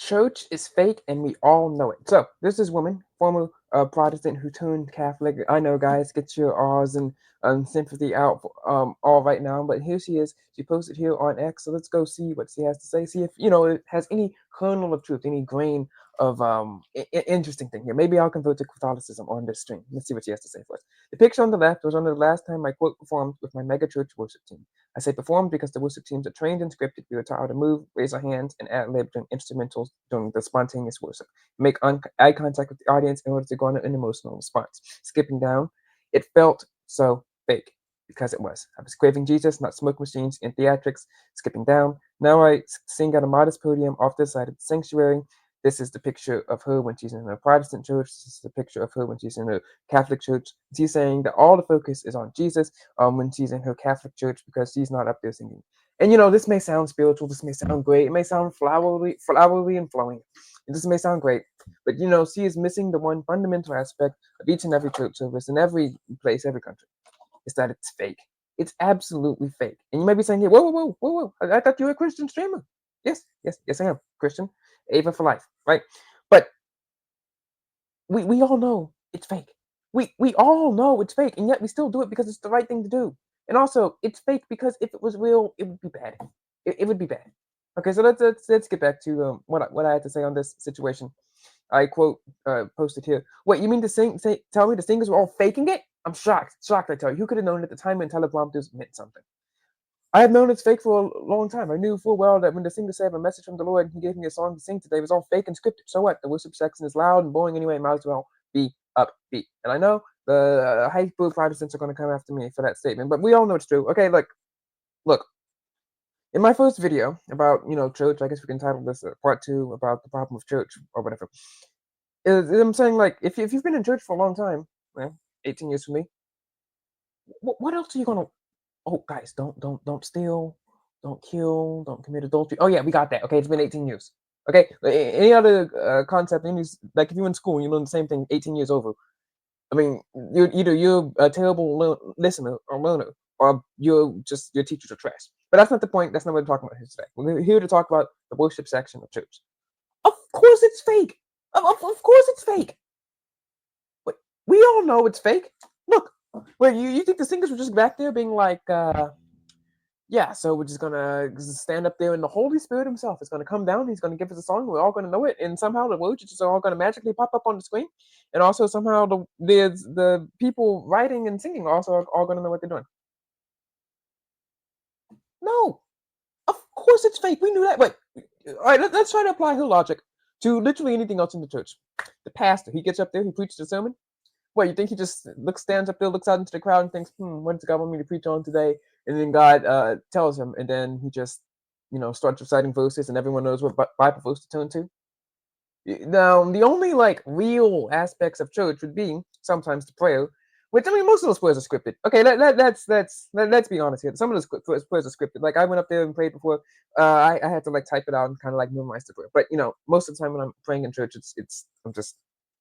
Church is fake, and we all know it. So there's this woman, former Protestant, who turned Catholic. I know, guys, get your awes and sympathy out for, all right now. But here she is. She posted here on X. So let's go see what she has to say. See if it has any kernel of truth, any grain of interesting thing here. Maybe I'll convert to Catholicism on this stream. Let's see what she has to say for us. The picture on the left was on the last time I quote performed with my mega church worship team. I say performed because the worship teams are trained and scripted. We are taught how to move, raise our hands, and ad lib during instrumentals during the spontaneous worship. Make eye contact with the audience in order to garner an emotional response. Skipping down, it felt so fake because it was. I was craving Jesus, not smoke machines and theatrics. Skipping down, now I sing at a modest podium off the side of the sanctuary. This is the picture of her when she's in a Protestant church. This is the picture of her when she's in a Catholic church. She's saying that all the focus is on Jesus when she's in her Catholic church because she's not up there singing. And this may sound spiritual, this may sound great, it may sound flowery and flowing. This may sound great, but she is missing the one fundamental aspect of each and every church service in every place, every country. Is that it's fake. It's absolutely fake. And you might be saying, "Hey, whoa! I thought you were a Christian streamer." Yes, I am Christian. Ava for life, right? But we all know it's fake. We all know it's fake, and yet we still do it because it's the right thing to do. And also, it's fake because if it was real, it would be bad. It would be bad. Okay, so let's get back to what I had to say on this situation. I quote posted here. Wait, you mean tell me the singers were all faking it? I'm shocked. Shocked, I tell you. Who could have known at the time when teleprompters meant something? I have known it's fake for a long time. I knew full well that when the singer said, "I have a message from the Lord and he gave me a song to sing today," it was all fake and scripted. So what? The worship section is loud and boring anyway. Might as well be upbeat. And I know the hyper Protestants are going to come after me for that statement, but we all know it's true. Okay, look. In my first video about church, I guess we can title this part 2 about the problem of church or whatever. I'm saying, like, if you've been in church for a long time, well, 18 years for me, what else are you gonna? Oh, guys, don't steal, don't kill, don't commit adultery. Oh yeah, we got that. Okay, it's been 18 years. Okay, any other concept? Like if you're in school, you learn the same thing 18 years over. I mean, you're a terrible listener or learner, or your teachers are trash. But that's not the point. That's not what we're talking about here today. We're here to talk about the worship section of church. Of course, it's fake. Of course, it's fake. But we all know it's fake. Look, wait, you think the singers were just back there being like, yeah, so we're just gonna stand up there and the Holy Spirit himself is gonna come down, he's gonna give us a song, we're all gonna know it, and somehow the words just are all gonna magically pop up on the screen. And also somehow the people writing and singing also are all gonna know what they're doing. No, of course it's fake. We knew that. Wait, all right, let's try to apply her logic to literally anything else in the church. The pastor, he gets up there, he preaches a sermon. What, you think he just stands up there, looks out into the crowd, and thinks, what does God want me to preach on today? And then God tells him, and then he just, starts reciting verses, and everyone knows what Bible verse to turn to. Now, the only like real aspects of church would be sometimes the prayer, which I mean, most of those prayers are scripted. Okay, let's be honest here. Some of those prayers are scripted. Like I went up there and prayed before. I had to like type it out and kind of like memorize the prayer. But most of the time when I'm praying in church, it's I'm just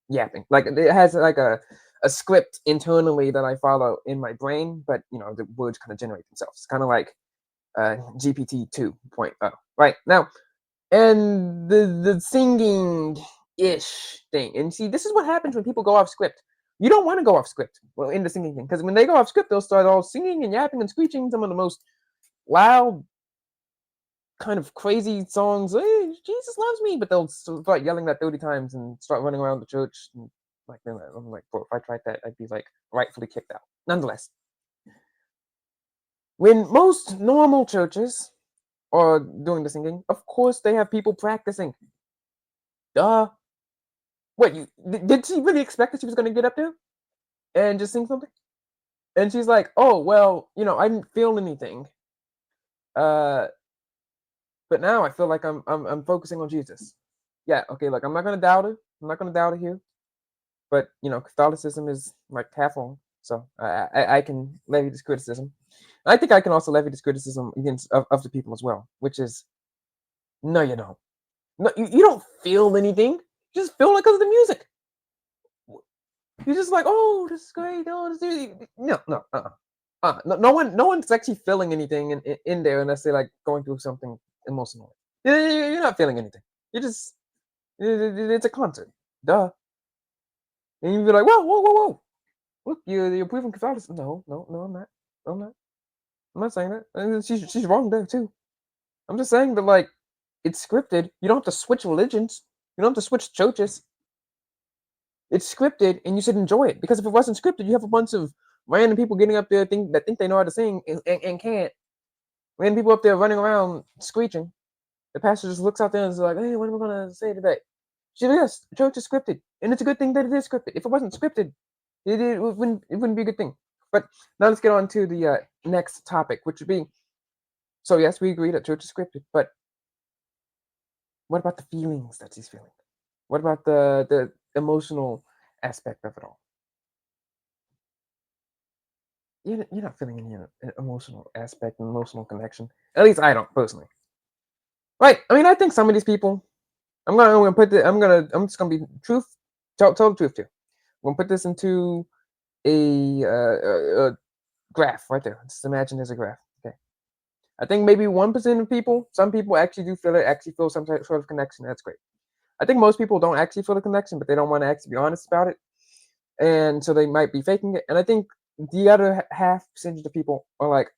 yapping. Like it has like a script internally that I follow in my brain, but the words kind of generate themselves. It's kind of like GPT 2.0. Right now, and the singing ish thing. And see, this is what happens when people go off script. You don't want to go off script in the singing thing, because when they go off script, they'll start all singing and yapping and screeching some of the most loud, kind of crazy songs. Hey, Jesus loves me, but they'll start yelling that 30 times and start running around the church. And like, then I'm like, bro, if I tried that, I'd be like rightfully kicked out. Nonetheless, when most normal churches are doing the singing, of course they have people practicing. Duh. What, did she really expect that she was gonna get up there and just sing something? And she's like, "Oh, well, I didn't feel anything. Uh, but now I feel like I'm focusing on Jesus." Yeah, okay, look, I'm not gonna doubt her. I'm not gonna doubt her here. But Catholicism is like half wrong, so I can levy this criticism. I think I can also levy this criticism against of the people as well, which is no, you don't. No, you don't feel anything. You just feel it because of the music. You're just like, oh, this is great. Oh, this is... no, no one's actually feeling anything in there unless they're like going through something emotional. You're not feeling anything. You're just It's a concert. Duh. And you'd be like, whoa, whoa, whoa, whoa. Look, you're proving Catholicism. No, no, no, I'm not. No, I'm not. I'm not saying that. And she's wrong there too. I'm just saying that like it's scripted. You don't have to switch religions. You don't have to switch churches. It's scripted, and you should enjoy it. Because if it wasn't scripted, you have a bunch of random people getting up there think they know how to sing and can't. Random people up there running around screeching. The pastor just looks out there and is like, "Hey, what am I gonna say today?" She yes, church is scripted, and it's a good thing that it is scripted. If it wasn't scripted, it wouldn't be a good thing. But now let's get on to the next topic, which would be so yes, we agree that church is scripted, but what about the feelings that he's feeling? What about the emotional aspect of it all? You're not feeling any emotional aspect and emotional connection. At least I don't personally. Right? I mean, I think some of these people. I'm just gonna be truth. Tell the truth too. I'm gonna put this into a graph right there. Just imagine there's a graph. Okay. I think maybe 1% of people, some people actually do feel it, actually feel some sort of connection. That's great. I think most people don't actually feel the connection, but they don't want to actually be honest about it, and so they might be faking it. And I think the other half percentage of people are like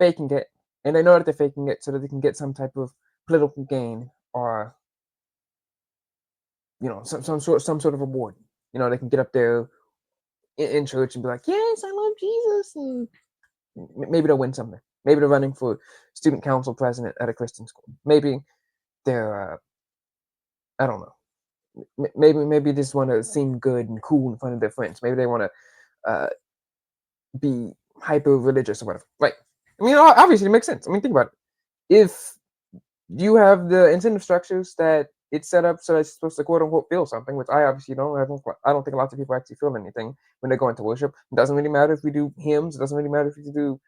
faking it, and they know that they're faking it so that they can get some type of political gain or some sort of reward. They can get up there in church and be like, "Yes, I love Jesus," and maybe they'll win something. Maybe they're running for student council president at a Christian school. Maybe they're I don't know. Maybe they just want to seem good and cool in front of their friends. Maybe they want to be hyper religious or whatever. Right? I mean, obviously, it makes sense. I mean, think about it. If you have the incentive structures that it's set up so that it's supposed to quote unquote feel something, which I obviously don't. I don't think lots of people actually feel anything when they go into worship. It doesn't really matter if we do hymns. It doesn't really matter if we do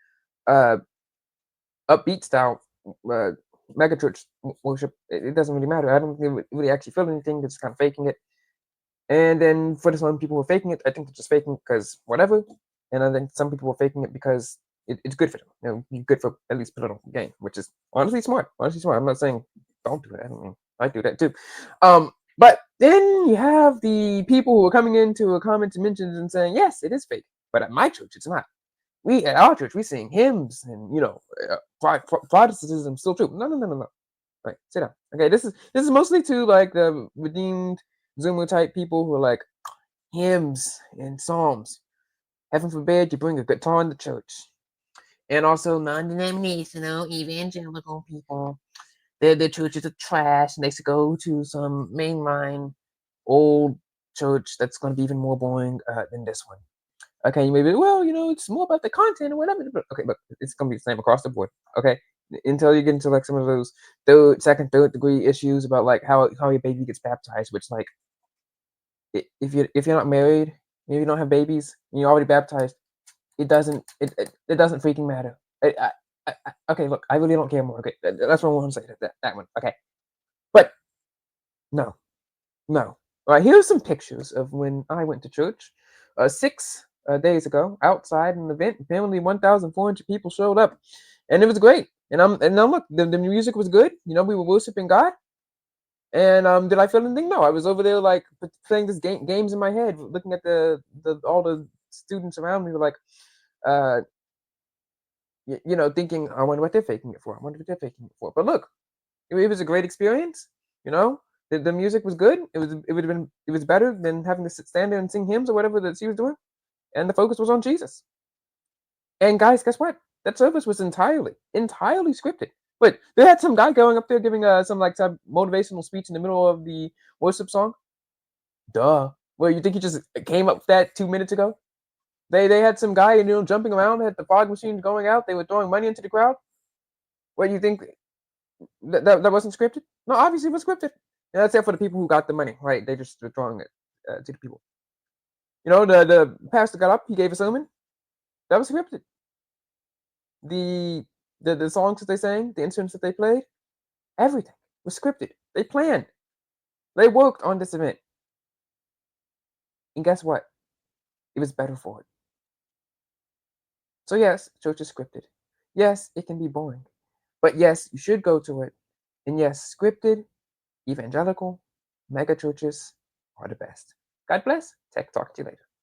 uh, upbeat style uh, megachurch worship. It doesn't really matter. I don't really actually feel anything. They're just kind of faking it. And then for some people who are faking it, I think they're just faking because whatever. And I think some people are faking it because it's good for them. Good for at least political gain, which is honestly smart. Honestly smart. I'm not saying don't do it. I don't mean I do that too. But then you have the people who are coming into a comments and mentions and saying, yes, it is fake. But at my church, it's not. We at our church, we sing hymns and Protestantism still true. No, no, no, no, no. Right, sit down. Okay, this is mostly to like the redeemed Zoomer type people who are like hymns and psalms. Heaven forbid you bring a guitar in the church. And also non-denominational evangelical people. Their churches are trash and they should go to some mainline old church that's going to be even more boring than this one. Okay, you may be, well, it's more about the content or whatever. Okay, but it's gonna be the same across the board. Okay, until you get into like some of those third degree issues about like how your baby gets baptized, which like if you're not married, if you don't have babies, and you're already baptized, it doesn't freaking matter. Okay, look, I really don't care more. Okay, that's what I want to say. That one. Okay, but no, no. All right, here's some pictures of when I went to church 6 days ago outside an event. Apparently, 1,400 people showed up, and it was great. And look, the music was good. We were worshiping God. And did I feel anything? No, I was over there like playing this games in my head, looking at the all the students around me, were like, uh, thinking, I wonder what they're faking it for. I wonder what they're faking it for. But look, it was a great experience. You know, the music was good. It was better than having to stand there and sing hymns or whatever that she was doing. And the focus was on Jesus. And guys, guess what? That service was entirely scripted. But they had some guy going up there giving some motivational speech in the middle of the worship song. Duh. Well, you think he just came up with that 2 minutes ago? They had some guy jumping around, had the fog machines going out. They were throwing money into the crowd. What you think that wasn't scripted? No, obviously it was scripted. And that's it for the people who got the money, right? They just were throwing it to the people. The pastor got up, he gave a sermon. That was scripted. The the songs that they sang, the instruments that they played, everything was scripted. They planned. They worked on this event. And guess what? It was better for it. So yes, church is scripted. Yes, it can be boring. But yes, you should go to it. And yes, scripted, evangelical, Mega churches are the best. God bless. Tech talk to you later.